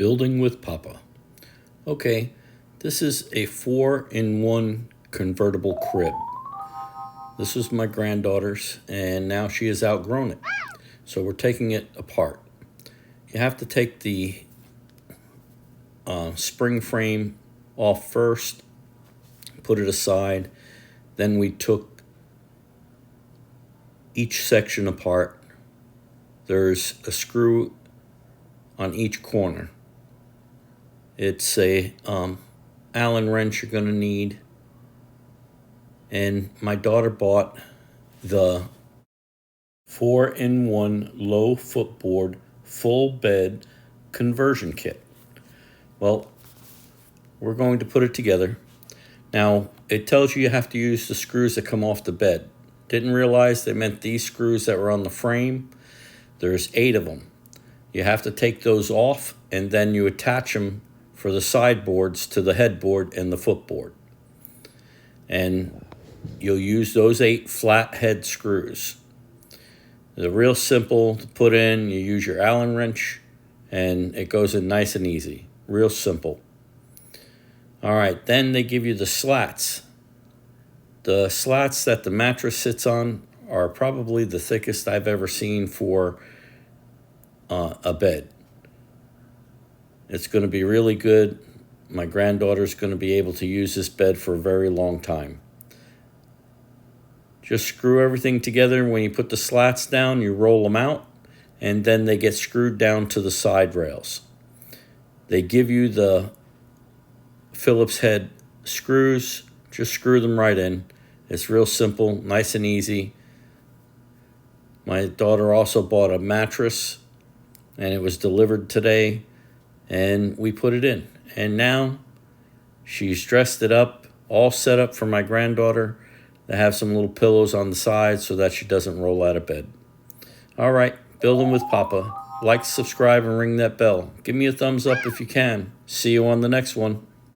Building with Papa. Okay, this is a 4-in-1 convertible crib. This was my granddaughter's, and now she has outgrown it. So we're taking it apart. You have to take the spring frame off first, put it aside. Then we took each section apart. There's a screw on each corner. It's a Allen wrench you're going to need. And my daughter bought the 4-in-1 low footboard full bed conversion kit. Well, we're going to put it together. Now, it tells you have to use the screws that come off the bed. Didn't realize they meant these screws that were on the frame. There's 8 of them. You have to take those off, and then you attach them for the sideboards to the headboard and the footboard. And you'll use those 8 flat head screws. They're real simple to put in. You use your Allen wrench, and it goes in nice and easy. Real simple. All right, then they give you the slats. The slats that the mattress sits on are probably the thickest I've ever seen for a bed. It's going to be really good. My granddaughter's going to be able to use this bed for a very long time. Just screw everything together. When you put the slats down, you roll them out, and then they get screwed down to the side rails. They give you the Phillips head screws. Just screw them right in. It's real simple, nice and easy. My daughter also bought a mattress, and it was delivered today, and we put it in. And now she's dressed it up, all set up for my granddaughter. They have some little pillows on the side so that she doesn't roll out of bed. All right, building with Papa. Like, subscribe, and ring that bell. Give me a thumbs up if you can. See you on the next one.